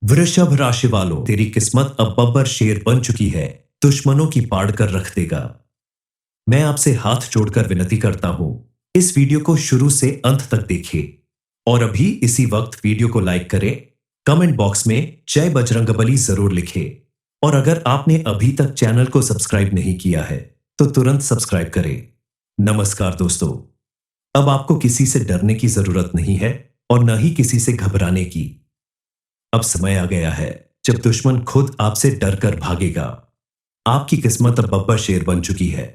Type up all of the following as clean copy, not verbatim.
वृषभ राशि वालों, तेरी किस्मत अब बब्बर शेर बन चुकी है। दुश्मनों की पाड़ कर रख देगा। मैं आपसे हाथ जोड़कर विनती करता हूं, इस वीडियो को शुरू से अंत तक देखिए और अभी इसी वक्त वीडियो को लाइक करें। कमेंट बॉक्स में जय बजरंगबली जरूर लिखें और अगर आपने अभी तक चैनल को सब्सक्राइब नहीं किया है तो तुरंत सब्सक्राइब करें। नमस्कार दोस्तों, अब आपको किसी से डरने की जरूरत नहीं है और न ही किसी से घबराने की। अब समय आ गया है जब दुश्मन खुद आपसे डर कर भागेगा। आपकी किस्मत अब बब्बर शेर बन चुकी है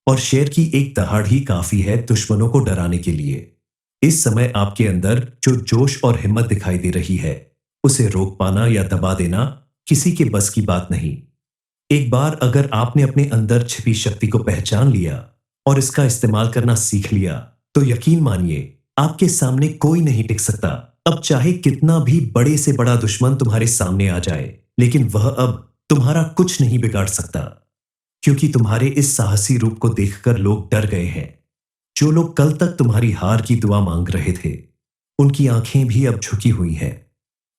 और शेर की एक दहाड़ ही काफी है दुश्मनों को डराने के लिए। इस समय आपके अंदर जो जोश और हिम्मत दिखाई दे रही है, उसे रोक पाना या दबा देना किसी के बस की बात नहीं। एक बार अगर आपने अपने अंदर छिपी शक्ति को पहचान लिया और इसका इस्तेमाल करना सीख लिया, तो यकीन मानिए आपके सामने कोई नहीं टिक सकता। अब चाहे कितना भी बड़े से बड़ा दुश्मन तुम्हारे सामने आ जाए, लेकिन वह अब तुम्हारा कुछ नहीं बिगाड़ सकता, क्योंकि तुम्हारे इस साहसी रूप को देखकर लोग डर गए हैं। जो लोग कल तक तुम्हारी हार की दुआ मांग रहे थे, उनकी आंखें भी अब झुकी हुई हैं।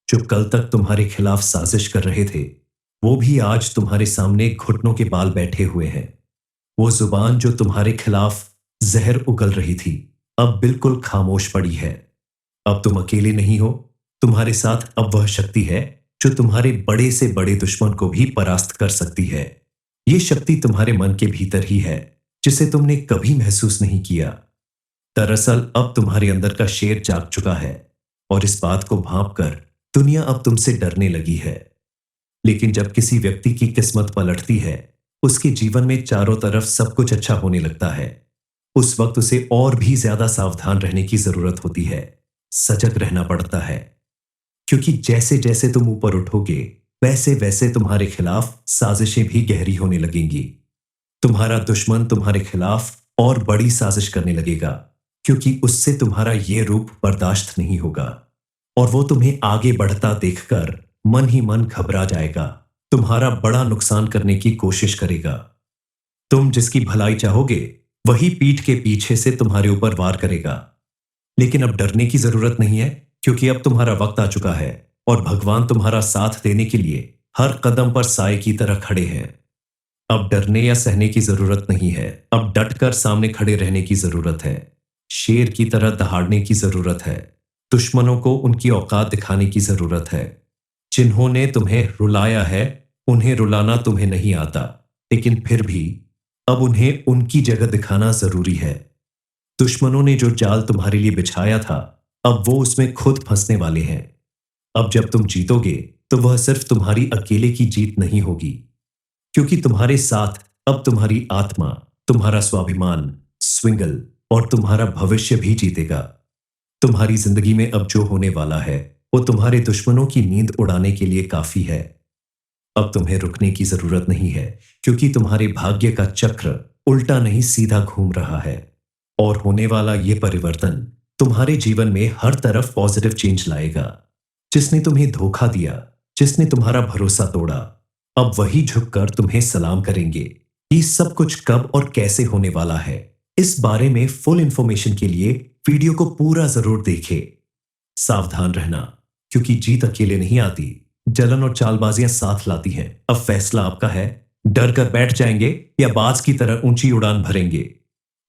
जो कल तक तुम्हारे खिलाफ साजिश कर रहे थे, वो भी आज तुम्हारे सामने घुटनों के बाल बैठे हुए हैं। वो जुबान जो तुम्हारे खिलाफ जहर उगल रही थी, अब बिल्कुल खामोश पड़ी है। अब तुम अकेले नहीं हो, तुम्हारे साथ अब वह शक्ति है जो तुम्हारे बड़े से बड़े दुश्मन को भी परास्त कर सकती है। ये शक्ति तुम्हारे मन के भीतर ही है, जिसे तुमने कभी महसूस नहीं किया। दरअसल अब तुम्हारे अंदर का शेर जाग चुका है और इस बात को भांप कर दुनिया अब तुमसे डरने लगी है। लेकिन जब किसी व्यक्ति की किस्मत पलटती है, उसके जीवन में चारों तरफ सब कुछ अच्छा होने लगता है, उस वक्त उसे और भी ज्यादा सावधान रहने की जरूरत होती है। सजग रहना पड़ता है, क्योंकि जैसे जैसे तुम ऊपर उठोगे, वैसे वैसे तुम्हारे खिलाफ साजिशें भी गहरी होने लगेंगी। तुम्हारा दुश्मन तुम्हारे खिलाफ और बड़ी साजिश करने लगेगा, क्योंकि उससे तुम्हारा ये रूप बर्दाश्त नहीं होगा और वो तुम्हें आगे बढ़ता देखकर मन ही मन घबरा जाएगा, तुम्हारा बड़ा नुकसान करने की कोशिश करेगा। तुम जिसकी भलाई चाहोगे, वही पीठ के पीछे से तुम्हारे ऊपर वार करेगा। लेकिन अब डरने की जरूरत नहीं है, क्योंकि अब तुम्हारा वक्त आ चुका है और भगवान तुम्हारा साथ देने के लिए हर कदम पर साए की तरह खड़े हैं। अब डरने या सहने की जरूरत नहीं है, अब डटकर सामने खड़े रहने की जरूरत है। शेर की तरह दहाड़ने की जरूरत है। दुश्मनों को उनकी औकात दिखाने की जरूरत है। जिन्होंने तुम्हें रुलाया है, उन्हें रुलाना तुम्हें नहीं आता, लेकिन फिर भी अब उन्हें उनकी जगह दिखाना जरूरी है। दुश्मनों ने जो जाल तुम्हारे लिए बिछाया था, अब वो उसमें खुद फंसने वाले हैं। अब जब तुम जीतोगे, तो वह सिर्फ तुम्हारी अकेले की जीत नहीं होगी, क्योंकि तुम्हारे साथ अब तुम्हारी आत्मा, तुम्हारा स्वाभिमान, स्विंगल और तुम्हारा भविष्य भी जीतेगा। तुम्हारी जिंदगी में अब जो होने वाला है, वो तुम्हारे दुश्मनों की नींद उड़ाने के लिए काफी है। अब तुम्हें रुकने की जरूरत नहीं है, क्योंकि तुम्हारे भाग्य का चक्र उल्टा नहीं सीधा घूम रहा है और होने वाला ये परिवर्तन तुम्हारे जीवन में हर तरफ पॉजिटिव चेंज लाएगा। जिसने तुम्हें धोखा दिया, जिसने तुम्हारा भरोसा तोड़ा, अब वही झुककर तुम्हें सलाम करेंगे। ये सब कुछ कब और कैसे होने वाला है, इस बारे में फुल इंफॉर्मेशन के लिए वीडियो को पूरा जरूर देखें। सावधान रहना, क्योंकि जीत अकेले नहीं आती, जलन और चालबाजियां साथ लाती हैं। अब फैसला आपका है, डर कर बैठ जाएंगे या बाज की तरह ऊंची उड़ान भरेंगे,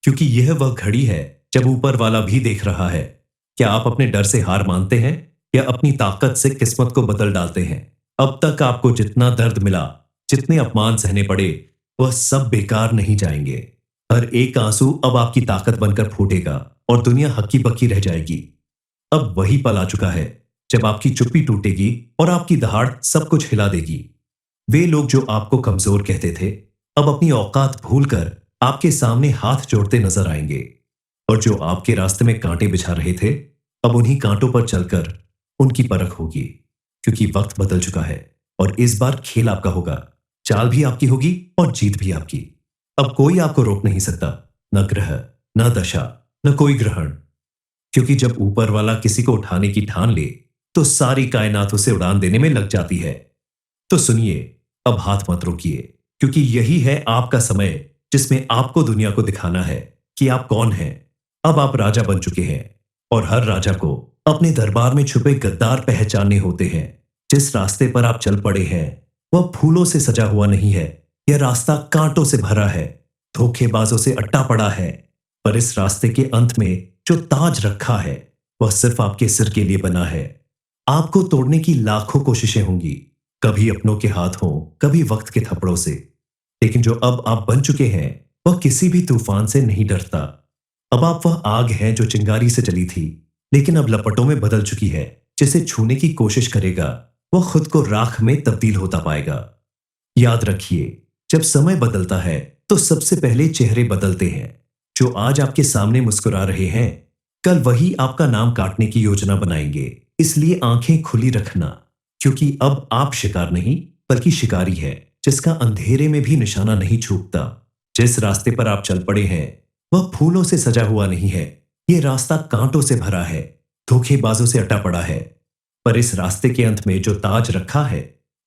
क्योंकि यह वह घड़ी है जब ऊपर वाला भी देख रहा है। क्या आप अपने डर से हार मानते हैं या अपनी ताकत से किस्मत को बदल डालते हैं? अब तक आपको जितना दर्द मिला, जितने अपमान सहने पड़े, वह सब बेकार नहीं जाएंगे। हर एक आंसू अब आपकी ताकत बनकर फूटेगा और दुनिया हक्की बक्की रह जाएगी। अब वही पल आ चुका है जब आपकी चुप्पी टूटेगी और आपकी दहाड़ सब कुछ हिला देगी। वे लोग जो आपको कमजोर कहते थे, अब अपनी औकात भूलकर आपके सामने हाथ जोड़ते नजर आएंगे, और जो आपके रास्ते में कांटे बिछा रहे थे, अब उन्हीं कांटों पर चलकर उनकी परख होगी, क्योंकि वक्त बदल चुका है और इस बार खेल आपका होगा। चाल भी आपकी होगी और जीत भी आपकी। अब कोई आपको रोक नहीं सकता, न ग्रह, न दशा, न कोई ग्रहण, क्योंकि जब ऊपर वाला किसी को उठाने की ठान ले, तो सारी कायनात उसे उड़ान देने में लग जाती है। तो सुनिए, अब हाथ मत रोकिए, क्योंकि यही है आपका समय जिसमें आपको दुनिया को दिखाना है कि आप कौन हैं। अब आप राजा बन चुके हैं और हर राजा को अपने दरबार में छुपे गद्दार पहचानने होते हैं। जिस रास्ते पर आप चल पड़े हैं वह फूलों से सजा हुआ नहीं है। यह रास्ता कांटों से भरा है, धोखेबाजों से अट्टा पड़ा है। पर इस रास्ते के अंत में जो ताज रखा है वह सिर्फ आपके सिर के लिए बना है। आपको तोड़ने की लाखों कोशिशें होंगी, कभी अपनों के हाथों, कभी वक्त के थप्पड़ों से। लेकिन जो अब आप बन चुके हैं वह किसी भी तूफान से नहीं डरता। अब आप वह आग हैं जो चिंगारी से जली थी लेकिन अब लपटों में बदल चुकी है। जिसे छूने की कोशिश करेगा वह खुद को राख में तब्दील होता पाएगा। याद रखिए, जब समय बदलता है तो सबसे पहले चेहरे बदलते हैं। जो आज आपके सामने मुस्कुरा रहे हैं कल वही आपका नाम काटने की योजना बनाएंगे। इसलिए आंखें खुली रखना, क्योंकि अब आप शिकार नहीं बल्कि शिकारी है जिसका अंधेरे में भी निशाना नहीं छूटता। जिस रास्ते पर आप चल पड़े हैं वह फूलों से सजा हुआ नहीं है। यह रास्ता कांटों से भरा है, धोखेबाजों से अटा पड़ा है। पर इस रास्ते के अंत में जो ताज रखा है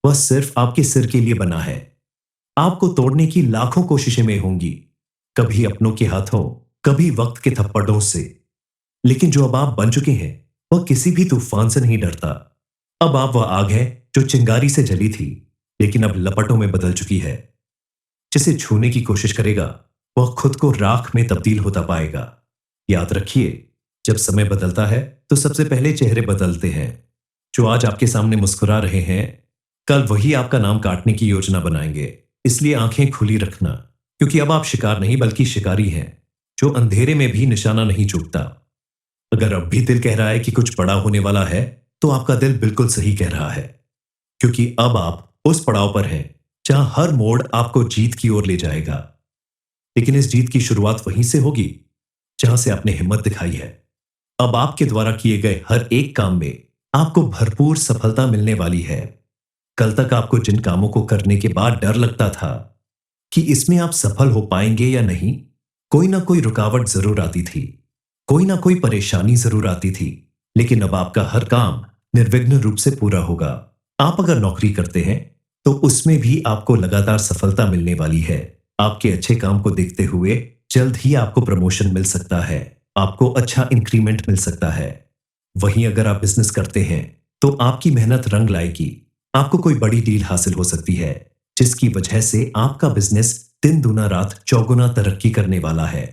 वह सिर्फ आपके सिर के लिए बना है। आपको तोड़ने की लाखों कोशिशें में होंगी, कभी अपनों के हाथों, कभी वक्त के थप्पड़ों से। लेकिन जो अब आप बन चुके हैं वह किसी भी तूफान से नहीं डरता। अब आप वह आग है जो चिंगारी से जली थी लेकिन अब लपटों में बदल चुकी है। जिसे छूने की कोशिश करेगा वह खुद को राख में तब्दील होता पाएगा। याद रखिए, जब समय बदलता है तो सबसे पहले चेहरे बदलते हैं। जो आज आपके सामने मुस्कुरा रहे हैं कल वही आपका नाम काटने की योजना बनाएंगे। इसलिए आंखें खुली रखना, क्योंकि अब आप शिकार नहीं बल्कि शिकारी हैं जो अंधेरे में भी निशाना नहीं चूकता। अगर अब भी दिल कह रहा है कि कुछ बड़ा होने वाला है तो आपका दिल बिल्कुल सही कह रहा है, क्योंकि अब आप उस पड़ाव पर हैं जहां हर मोड़ आपको जीत की ओर ले जाएगा। लेकिन इस जीत की शुरुआत वहीं से होगी जहां से आपने हिम्मत दिखाई है। अब आपके द्वारा किए गए हर एक काम में आपको भरपूर सफलता मिलने वाली है। कल तक आपको जिन कामों को करने के बाद डर लगता था कि इसमें आप सफल हो पाएंगे या नहीं, कोई ना कोई रुकावट जरूर आती थी, कोई ना कोई परेशानी जरूर आती थी। लेकिन अब आपका हर काम निर्विघ्न रूप से पूरा होगा। आप अगर नौकरी करते हैं तो उसमें भी आपको लगातार सफलता मिलने वाली है। आपके अच्छे काम को देखते हुए जल्द ही आपको प्रमोशन मिल सकता है, आपको अच्छा इंक्रीमेंट मिल सकता है। वहीं अगर आप बिजनेस करते हैं तो आपकी मेहनत रंग लाएगी। आपको कोई बड़ी डील हासिल हो सकती है जिसकी वजह से आपका बिजनेस दिन दूना रात चौगुना तरक्की करने वाला है।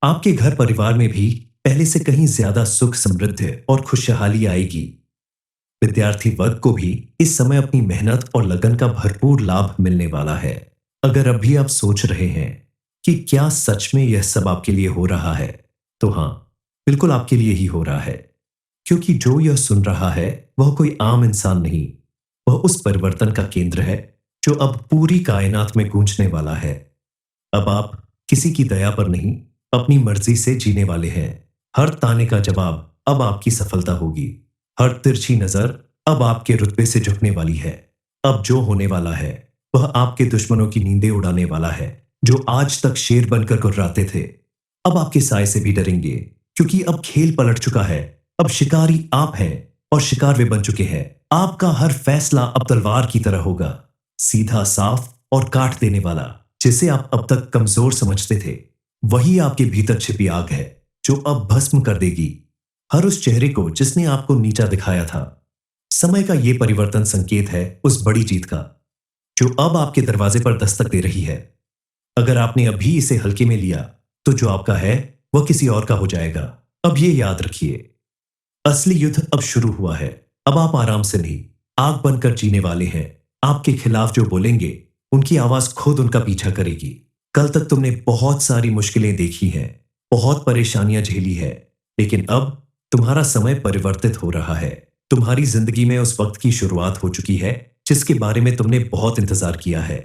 आपके घर परिवार में भी पहले से कहीं ज्यादा सुख, समृद्धि और खुशहाली आएगी। विद्यार्थी वर्ग को भी इस समय अपनी मेहनत और लगन का भरपूर लाभ मिलने वाला है। अगर अभी आप सोच रहे हैं कि क्या सच में यह सब आपके लिए हो रहा है, तो हां, बिल्कुल आपके लिए ही हो रहा है। क्योंकि जो यह सुन रहा है वह कोई आम इंसान नहीं, वह उस परिवर्तन का केंद्र है जो अब पूरी कायनात में गूंजने वाला है। अब आप किसी की दया पर नहीं, अपनी मर्जी से जीने वाले हैं। हर ताने का जवाब अब आपकी सफलता होगी। हर तिरछी नजर अब आपके रुतबे से झुकने वाली है। अब जो होने वाला है वह आपके दुश्मनों की नींदें उड़ाने वाला है। जो आज तक शेर बनकर गुर्राते थे अब आपके साए से भी डरेंगे, क्योंकि अब खेल पलट चुका है। अब शिकारी आप हैं और शिकार वे बन चुके हैं। आपका हर फैसला अब तलवार की तरह होगा, सीधा, साफ और काट देने वाला। जिसे आप अब तक कमजोर समझते थे वही आपके भीतर छिपी आग है जो अब भस्म कर देगी हर उस चेहरे को जिसने आपको नीचा दिखाया था। समय का यह परिवर्तन संकेत है उस बड़ी जीत का जो अब आपके दरवाजे पर दस्तक दे रही है। अगर आपने अभी इसे हल्के में लिया तो जो आपका है वह किसी और का हो जाएगा। अब ये याद रखिए, असली युद्ध अब शुरू हुआ है। अब आप आराम से नहीं, आग बनकर जीने वाले हैं। आपके खिलाफ जो बोलेंगे उनकी आवाज खुद उनका पीछा करेगी। कल तक तुमने बहुत सारी मुश्किलें देखी हैं, बहुत परेशानियां झेली है, लेकिन अब तुम्हारा समय परिवर्तित हो रहा है। तुम्हारी जिंदगी में उस वक्त की शुरुआत हो चुकी है जिसके बारे में तुमने बहुत इंतजार किया है।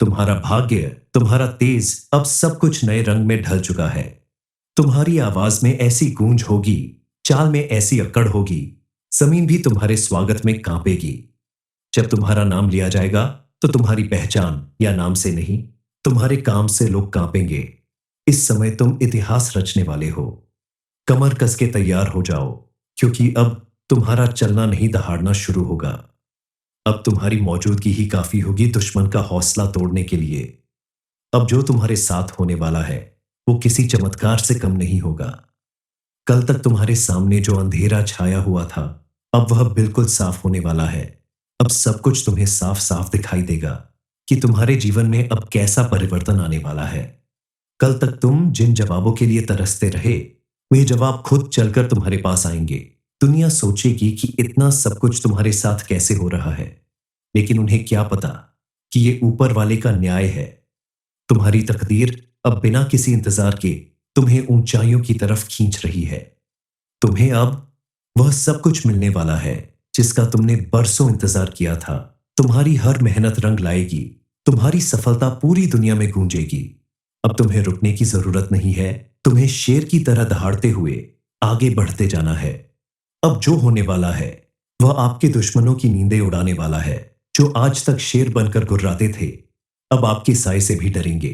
तुम्हारा भाग्य, तुम्हारा तेज, अब सब कुछ नए रंग में ढल चुका है। तुम्हारी आवाज में ऐसी गूंज होगी, चाल में ऐसी अक्कड़ होगी, जमीन भी तुम्हारे स्वागत में कांपेगी। जब तुम्हारा नाम लिया जाएगा तो तुम्हारी पहचान या नाम से नहीं, तुम्हारे काम से लोग कांपेंगे। इस समय तुम इतिहास रचने वाले हो। कमर कस के तैयार हो जाओ, क्योंकि अब तुम्हारा चलना नहीं दहाड़ना शुरू होगा। अब तुम्हारी मौजूदगी ही काफी होगी दुश्मन का हौसला तोड़ने के लिए। अब जो तुम्हारे साथ होने वाला है वो किसी चमत्कार से कम नहीं होगा। कल तक तुम्हारे सामने जो अंधेरा छाया हुआ था अब वह बिल्कुल साफ होने वाला है। अब सब कुछ तुम्हें साफ साफ दिखाई देगा कि तुम्हारे जीवन में अब कैसा परिवर्तन आने वाला है। कल तक तुम जिन जवाबों के लिए तरसते रहे, वे जवाब खुद चलकर तुम्हारे पास आएंगे। दुनिया सोचेगी कि इतना सब कुछ तुम्हारे साथ कैसे हो रहा है, लेकिन उन्हें क्या पता कि ये ऊपर वाले का न्याय है। तुम्हारी तकदीर अब बिना किसी इंतजार के तुम्हें ऊंचाइयों की तरफ खींच रही है। तुम्हें अब वह सब कुछ मिलने वाला है जिसका तुमने बरसों इंतजार किया था। तुम्हारी हर मेहनत रंग लाएगी। तुम्हारी सफलता पूरी दुनिया में गूंजेगी। अब तुम्हें रुकने की जरूरत नहीं है। तुम्हें शेर की तरह दहाड़ते हुए आगे बढ़ते जाना है। अब जो होने वाला है वह आपके दुश्मनों की नींदें उड़ाने वाला है। जो आज तक शेर बनकर गुर्राते थे, अब आपके साय से भी डरेंगे,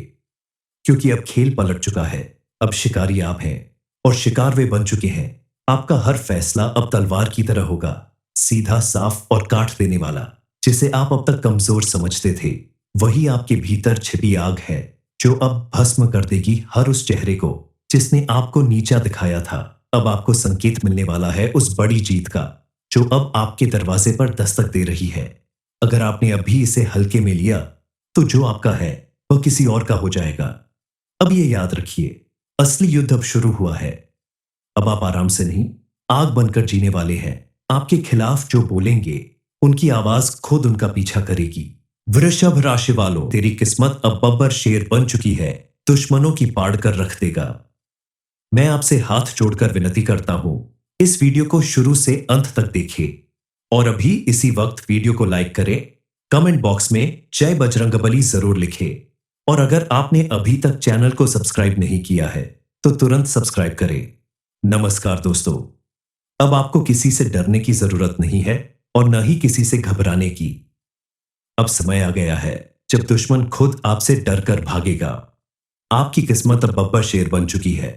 क्योंकि अब खेल पलट चुका है। अब शिकारी आप हैं और शिकार वे बन चुके हैं। आपका हर फैसला अब तलवार की तरह होगा, सीधा, साफ और काट देने वाला। जिसे आप अब तक कमजोर समझते थे, वही आपके भीतर छिपी आग है जो अब भस्म कर देगी हर उस चेहरे को जिसने आपको नीचा दिखाया था। अब आपको संकेत मिलने वाला है उस बड़ी जीत का जो अब आपके दरवाजे पर दस्तक दे रही है। अगर आपने अभी इसे हल्के में लिया तो जो आपका है वह किसी और का हो जाएगा। अब ये याद रखिए, असली युद्ध अब शुरू हुआ है। अब आप आराम से नहीं, आग बनकर जीने वाले हैं। आपके खिलाफ जो बोलेंगे उनकी आवाज खुद उनका पीछा करेगी। वृषभ राशि वालों, तेरी किस्मत अब बब्बर शेर बन चुकी है। दुश्मनों की पाड़ कर रख देगा। मैं आपसे हाथ जोड़कर विनती करता हूं, इस वीडियो को शुरू से अंत तक देखें और अभी इसी वक्त वीडियो को लाइक करें। कमेंट बॉक्स में जय बजरंगबली जरूर लिखें और अगर आपने अभी तक चैनल को सब्सक्राइब नहीं किया है तो तुरंत सब्सक्राइब करें। नमस्कार दोस्तों, अब आपको किसी से डरने की जरूरत नहीं है और न ही किसी से घबराने की। अब समय आ गया है जब दुश्मन खुद आपसे डर कर भागेगा। आपकी किस्मत अब बब्बर शेर बन चुकी है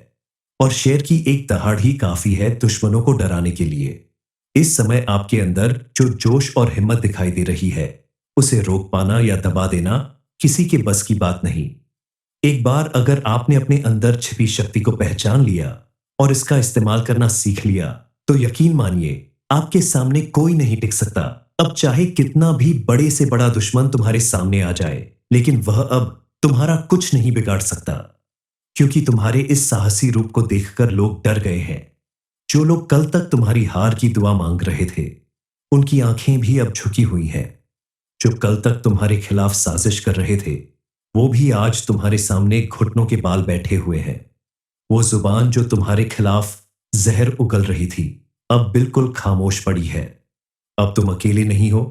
और शेर की एक दहाड़ ही काफी है दुश्मनों को डराने के लिए। इस समय आपके अंदर जो जोश और हिम्मत दिखाई दे रही है, उसे रोक पाना या दबा देना किसी के बस की बात नहीं। एक बार अगर आपने अपने अंदर छिपी शक्ति को पहचान लिया और इसका इस्तेमाल करना सीख लिया, तो यकीन मानिए आपके सामने कोई नहीं टिक सकता। अब चाहे कितना भी बड़े से बड़ा दुश्मन तुम्हारे सामने आ जाए, लेकिन वह अब तुम्हारा कुछ नहीं बिगाड़ सकता, क्योंकि तुम्हारे इस साहसी रूप को देखकर लोग डर गए हैं। जो लोग कल तक तुम्हारी हार की दुआ मांग रहे थे, उनकी आंखें भी अब झुकी हुई हैं। जो कल तक तुम्हारे खिलाफ साजिश कर रहे थे, वो भी आज तुम्हारे सामने घुटनों के बाल बैठे हुए हैं। वो जुबान जो तुम्हारे खिलाफ जहर उगल रही थी, अब बिल्कुल खामोश पड़ी है। अब तुम अकेले नहीं हो,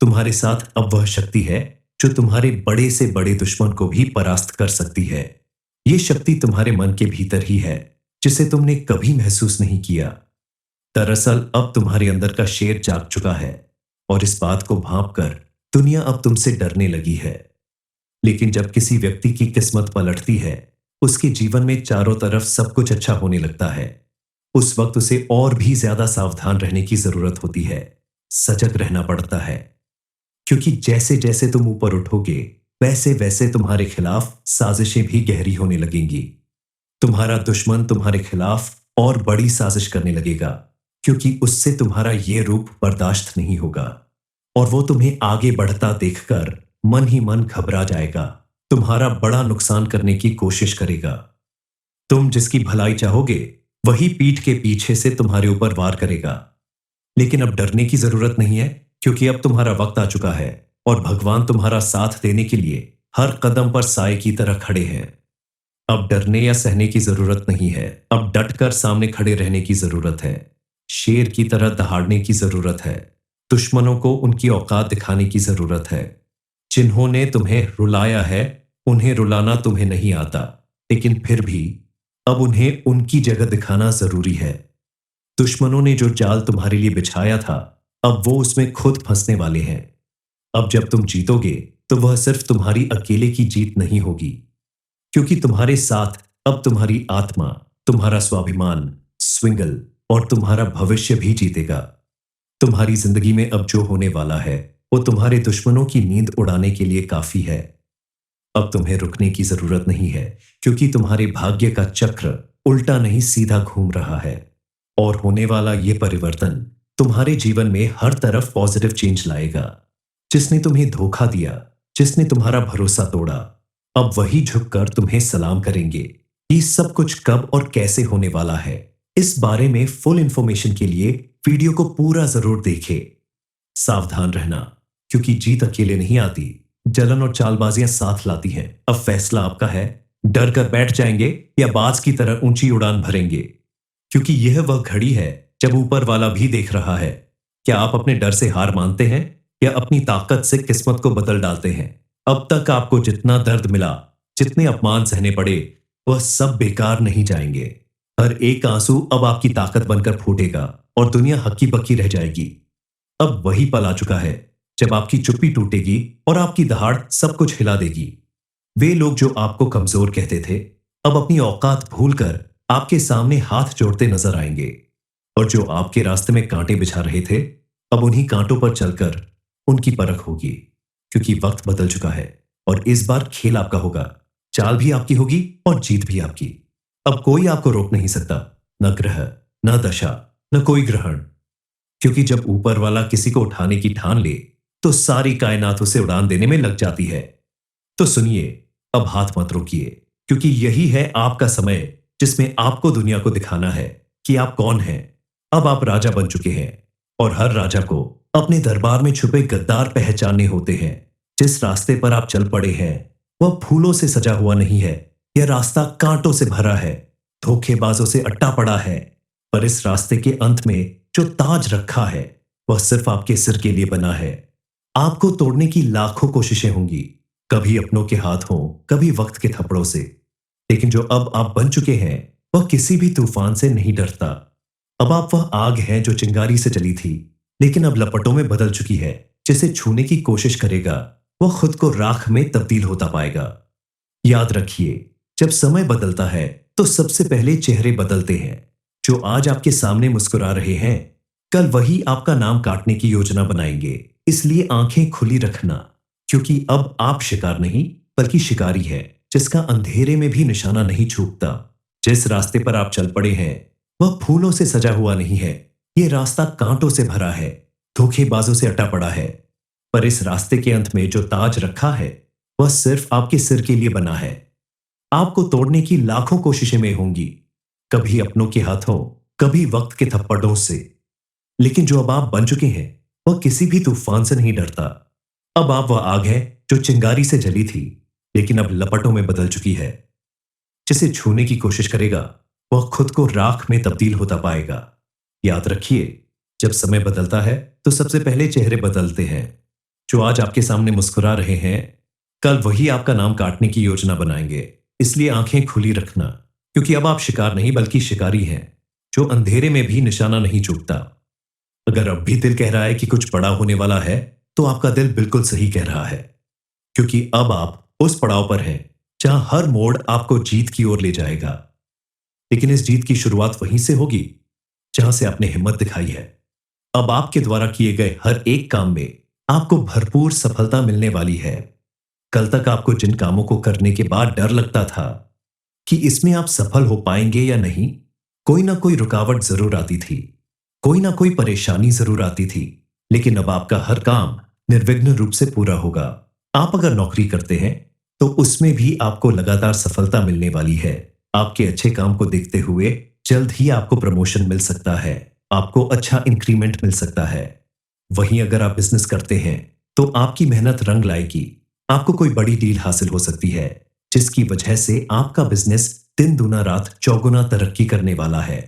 तुम्हारे साथ अब वह शक्ति है जो तुम्हारे बड़े से बड़े दुश्मन को भी परास्त कर सकती है। ये शक्ति तुम्हारे मन के भीतर ही है, जिसे तुमने कभी महसूस नहीं किया। दरअसल अब तुम्हारे अंदर का शेर जाग चुका है और इस बात को भांप कर दुनिया अब तुमसे डरने लगी है। लेकिन जब किसी व्यक्ति की किस्मत पलटती है, उसके जीवन में चारों तरफ सब कुछ अच्छा होने लगता है, उस वक्त उसे और भी ज्यादा सावधान रहने की जरूरत होती है। सजग रहना पड़ता है, क्योंकि जैसे जैसे तुम ऊपर उठोगे, वैसे वैसे तुम्हारे खिलाफ साजिशें भी गहरी होने लगेंगी। तुम्हारा दुश्मन तुम्हारे खिलाफ और बड़ी साजिश करने लगेगा, क्योंकि उससे तुम्हारा ये रूप बर्दाश्त नहीं होगा और वो तुम्हें आगे बढ़ता देखकर मन ही मन घबरा जाएगा, तुम्हारा बड़ा नुकसान करने की कोशिश करेगा। तुम जिसकी भलाई चाहोगे, वही पीठ के पीछे से तुम्हारे ऊपर वार करेगा। लेकिन अब डरने की जरूरत नहीं है, क्योंकि अब तुम्हारा वक्त आ चुका है और भगवान तुम्हारा साथ देने के लिए हर कदम पर साए की तरह खड़े हैं। अब डरने या सहने की जरूरत नहीं है, अब डटकर सामने खड़े रहने की जरूरत है। शेर की तरह दहाड़ने की जरूरत है। दुश्मनों को उनकी औकात दिखाने की जरूरत है। जिन्होंने तुम्हें रुलाया है, उन्हें रुलाना तुम्हें नहीं आता, लेकिन फिर भी अब उन्हें उनकी जगह दिखाना जरूरी है। दुश्मनों ने जो जाल तुम्हारे लिए बिछाया था, अब वो उसमें खुद फंसने वाले हैं। अब जब तुम जीतोगे, तो वह सिर्फ तुम्हारी अकेले की जीत नहीं होगी, क्योंकि तुम्हारे साथ अब तुम्हारी आत्मा, तुम्हारा स्वाभिमान, स्विंगल और तुम्हारा भविष्य भी जीतेगा। तुम्हारी जिंदगी में अब जो होने वाला है, वो तुम्हारे दुश्मनों की नींद उड़ाने के लिए काफी है। अब तुम्हें रुकने की जरूरत नहीं है, क्योंकि तुम्हारे भाग्य का चक्र उल्टा नहीं सीधा घूम रहा है और होने वाला ये परिवर्तन तुम्हारे जीवन में हर तरफ पॉजिटिव चेंज लाएगा। जिसने तुम्हें धोखा दिया, जिसने तुम्हारा भरोसा तोड़ा, अब वही झुककर तुम्हें सलाम करेंगे। ये सब कुछ कब और कैसे होने वाला है, इस बारे में फुल इंफॉर्मेशन के लिए वीडियो को पूरा जरूर देखें। सावधान रहना, क्योंकि जीत अकेले नहीं आती, जलन और चालबाजियां साथ लाती हैं। अब फैसला आपका है, डर कर बैठ जाएंगे या बाज की तरह ऊंची उड़ान भरेंगे, क्योंकि यह वह घड़ी है जब ऊपर वाला भी देख रहा है। क्या आप अपने डर से हार मानते हैं या अपनी ताकत से किस्मत को बदल डालते हैं? अब तक आपको जितना दर्द मिला, जितने अपमान सहने पड़े, वह सब बेकार नहीं जाएंगे। हर एक आंसू अब आपकी ताकत बनकर फूटेगा और दुनिया हक्की बक्की रह जाएगी। अब वही पल आ चुका है जब आपकी चुप्पी टूटेगी और आपकी दहाड़ सब कुछ हिला देगी। वे लोग जो आपको कमजोर कहते थे, अब अपनी औकात भूलकर आपके सामने हाथ जोड़ते नजर आएंगे। और जो आपके रास्ते में कांटे बिछा रहे थे, अब उन्हीं कांटों पर चलकर उनकी परख होगी, क्योंकि वक्त बदल चुका है और इस बार खेल आपका होगा। चाल भी आपकी होगी और जीत भी आपकी। अब कोई आपको रोक नहीं सकता, न ग्रह, न दशा, न कोई ग्रहण, क्योंकि जब ऊपर वाला किसी को उठाने की ठान ले तो सारी कायनात उसे उड़ान देने में लग जाती है। तो सुनिए, अब हाथ मत रोकिए, क्योंकि यही है आपका समय जिसमें आपको दुनिया को दिखाना है कि आप कौन हैं। अब आप राजा बन चुके हैं और हर राजा को अपने दरबार में छुपे गद्दार पहचानने होते हैं। जिस रास्ते पर आप चल पड़े हैं वह फूलों से सजा हुआ नहीं है, यह रास्ता कांटों से भरा है, धोखेबाजों से अट्टा पड़ा है। पर इस रास्ते के अंत में जो ताज रखा है वह सिर्फ आपके सिर के लिए बना है। आपको तोड़ने की लाखों कोशिशें होंगी, कभी अपनों के हाथों, कभी वक्त के थप्पड़ों से, लेकिन जो अब आप बन चुके हैं वह किसी भी तूफान से नहीं डरता। अब आप वह आग हैं जो चिंगारी से जली थी, लेकिन अब लपटों में बदल चुकी है। जिसे छूने की कोशिश करेगा वह खुद को राख में तब्दील होता पाएगा। याद रखिए, जब समय बदलता है तो सबसे पहले चेहरे बदलते हैं। जो आज आपके सामने मुस्कुरा रहे हैं, कल वही आपका नाम काटने की योजना बनाएंगे। इसलिए आंखें खुली रखना, क्योंकि अब आप शिकार नहीं बल्कि शिकारी है, जिसका अंधेरे में भी निशाना नहीं चूकता। जिस रास्ते पर आप चल पड़े हैं वह फूलों से सजा हुआ नहीं है, यह रास्ता कांटों से भरा है, धोखेबाजों से अटा पड़ा है। पर इस रास्ते के अंत में जो ताज रखा है वह सिर्फ आपके सिर के लिए बना है। आपको तोड़ने की लाखों कोशिशें में होंगी, कभी अपनों के हाथों, कभी वक्त के थप्पड़ों से, लेकिन जो अब आप बन चुके हैं वह किसी भी तूफान से नहीं डरता। अब आप वह आग है जो चिंगारी से जली थी, लेकिन अब लपटों में बदल चुकी है। जिसे छूने की कोशिश करेगा वह खुद को राख में तब्दील होता पाएगा। याद रखिए, जब समय बदलता है तो सबसे पहले चेहरे बदलते हैं। जो आज आपके सामने मुस्कुरा रहे हैं, कल वही आपका नाम काटने की योजना बनाएंगे। इसलिए आंखें खुली रखना, क्योंकि अब आप शिकार नहीं बल्कि शिकारी हैं, जो अंधेरे में भी निशाना नहीं चूकता। अगर अब भी दिल कह रहा है कि कुछ बड़ा होने वाला है, तो आपका दिल बिल्कुल सही कह रहा है, क्योंकि अब आप उस पड़ाव पर हैं जहां हर मोड़ आपको जीत की ओर ले जाएगा। लेकिन इस जीत की शुरुआत वहीं से होगी जहां से आपने हिम्मत दिखाई है। अब आपके द्वारा किए गए हर एक काम में आपको भरपूर सफलता मिलने वाली है। कल तक आपको जिन कामों को करने के बाद डर लगता था कि इसमें आप सफल हो पाएंगे या नहीं, कोई ना कोई रुकावट जरूर आती थी, कोई ना कोई परेशानी जरूर आती थी, लेकिन अब आपका हर काम निर्विघ्न रूप से पूरा होगा। आप अगर नौकरी करते हैं तो उसमें भी आपको लगातार सफलता मिलने वाली है। आपके अच्छे काम को देखते हुए जल्द ही आपको प्रमोशन मिल सकता है, आपको अच्छा इंक्रीमेंट मिल सकता है। वहीं अगर आप बिजनेस करते हैं तो आपकी मेहनत रंग लाएगी, आपको कोई बड़ी डील हासिल हो सकती है, जिसकी वजह से आपका बिजनेस दिन दूना रात चौगुना तरक्की करने वाला है।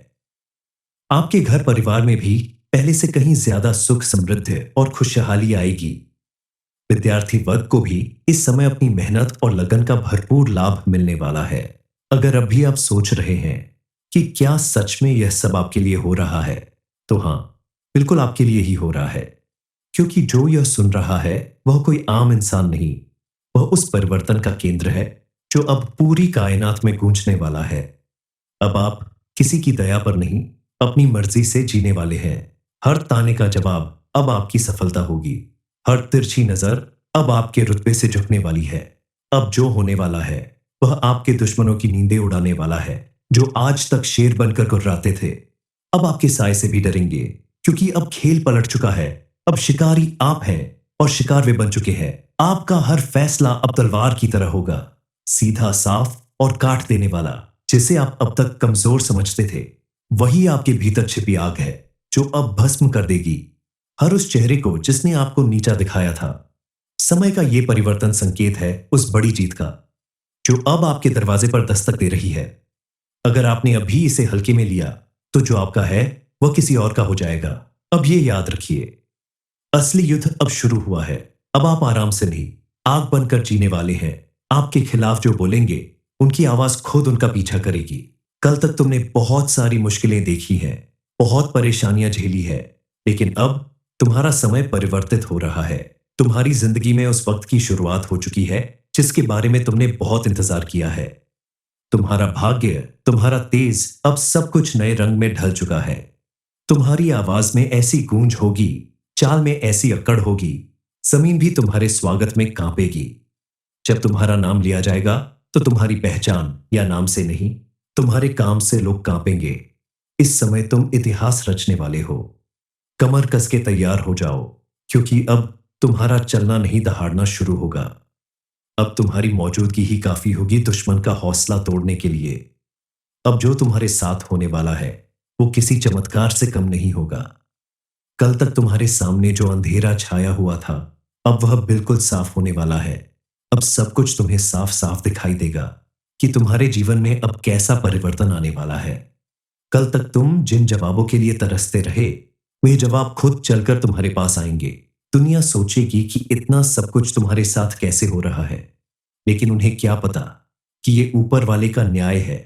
आपके घर परिवार में भी पहले से कहीं ज्यादा सुख, समृद्धि और खुशहाली आएगी। विद्यार्थी वर्ग को भी इस समय अपनी मेहनत और लगन का भरपूर लाभ मिलने वाला है। अगर अब भी आप सोच रहे हैं कि क्या सच में यह सब आपके लिए हो रहा है, तो हां, बिल्कुल आपके लिए ही हो रहा है, क्योंकि जो यह सुन रहा है वह कोई आम इंसान नहीं, वह उस परिवर्तन का केंद्र है जो अब पूरी कायनात में गूंजने वाला है। अब आप किसी की दया पर नहीं, अपनी मर्जी से जीने वाले हैं। हर ताने का जवाब अब आपकी सफलता होगी, हर तिरछी नजर अब आपके रुतबे से झुकने वाली है। अब जो होने वाला है वह आपके दुश्मनों की नींदें उड़ाने वाला है। जो आज तक शेर बनकर गुर्राते थे, अब आपके साय से भी डरेंगे। क्योंकि अब खेल पलट चुका है। अब शिकारी आप हैं और शिकार वे बन चुके हैं। आपका हर फैसला अब तलवार की तरह होगा, सीधा, साफ और काट देने वाला। जिसे आप अब तक कमजोर समझते थे, वही आपके भीतर छिपी आग है जो अब भस्म कर देगी हर उस चेहरे को जिसने आपको नीचा दिखाया था। समय का यह परिवर्तन संकेत है उस बड़ी जीत का जो अब आपके दरवाजे पर दस्तक दे रही है। अगर आपने अभी इसे हल्के में लिया, तो जो आपका है वह किसी और का हो जाएगा। अब ये याद रखिए, असली युद्ध अब शुरू हुआ है। अब आप आराम से नहीं, आग बनकर जीने वाले हैं। आपके खिलाफ जो बोलेंगे, उनकी आवाज खुद उनका पीछा करेगी। कल तक तुमने बहुत सारी मुश्किलें देखी हैं, बहुत परेशानियां झेली है, लेकिन अब तुम्हारा समय परिवर्तित हो रहा है। तुम्हारी जिंदगी में उस वक्त की शुरुआत हो चुकी है जिसके बारे में तुमने बहुत इंतजार किया है। तुम्हारा भाग्य, तुम्हारा तेज, अब सब कुछ नए रंग में ढल चुका है। तुम्हारी आवाज में ऐसी गूंज होगी, चाल में ऐसी अक्कड़ होगी, जमीन भी तुम्हारे स्वागत में कांपेगी। जब तुम्हारा नाम लिया जाएगा, तो तुम्हारी पहचान या नाम से नहीं, तुम्हारे काम से लोग कांपेंगे। इस समय तुम इतिहास रचने वाले हो। कमर कस के तैयार हो जाओ, क्योंकि अब तुम्हारा चलना नहीं दहाड़ना शुरू होगा। अब तुम्हारी मौजूदगी ही काफी होगी दुश्मन का हौसला तोड़ने के लिए। अब जो तुम्हारे साथ होने वाला है, वो किसी चमत्कार से कम नहीं होगा। कल तक तुम्हारे सामने जो अंधेरा छाया हुआ था, अब वह बिल्कुल साफ होने वाला है। अब सब कुछ तुम्हें साफ साफ दिखाई देगा कि तुम्हारे जीवन में अब कैसा परिवर्तन आने वाला है। कल तक तुम जिन जवाबों के लिए तरसते रहे, वे जवाब खुद चलकर तुम्हारे पास आएंगे। दुनिया सोचेगी कि इतना सब कुछ तुम्हारे साथ कैसे हो रहा है, लेकिन उन्हें क्या पता कि ये ऊपर वाले का न्याय है।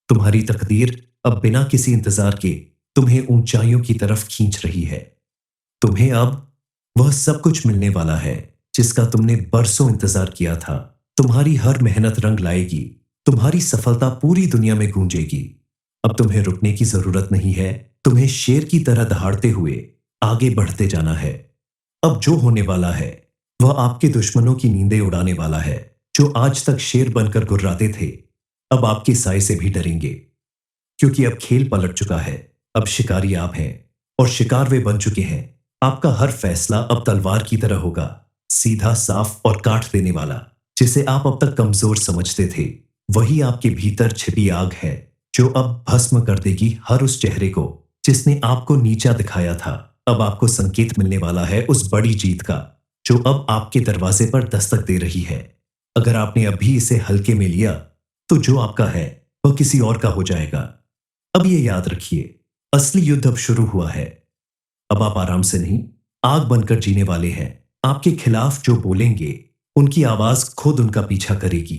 तुम्हारी तकदीर अब बिना किसी इंतजार के तुम्हें ऊंचाइयों की तरफ खींच रही है। तुम्हें अब वह सब कुछ मिलने वाला है जिसका तुमने बरसों इंतजार किया था। तुम्हारी हर मेहनत रंग लाएगी, तुम्हारी सफलता पूरी दुनिया में गूंजेगी। अब तुम्हें रुकने की जरूरत नहीं है, तुम्हें शेर की तरह दहाड़ते हुए आगे बढ़ते जाना है। अब जो होने वाला है, वह आपके दुश्मनों की नींदें उड़ाने वाला है। जो आज तक शेर बनकर गुर्राते थे, अब आपके साय से भी डरेंगे, क्योंकि अब खेल पलट चुका है। अब शिकारी आप हैं और शिकार वे बन चुके हैं। आपका हर फैसला अब तलवार की तरह होगा, सीधा, साफ और काट देने वाला। जिसे आप अब तक कमजोर समझते थे, वही आपके भीतर छिपी आग है जो अब भस्म कर देगी हर उस चेहरे को जिसने आपको नीचा दिखाया था। अब आपको संकेत मिलने वाला है उस बड़ी जीत का जो अब आपके दरवाजे पर दस्तक दे रही है। अगर आपने अभी इसे हल्के में लिया, तो जो आपका है वह किसी और का हो जाएगा। अब ये याद रखिए, असली युद्ध अब शुरू हुआ है। अब आप आराम से नहीं, आग बनकर जीने वाले हैं। आपके खिलाफ जो बोलेंगे, उनकी आवाज खुद उनका पीछा करेगी।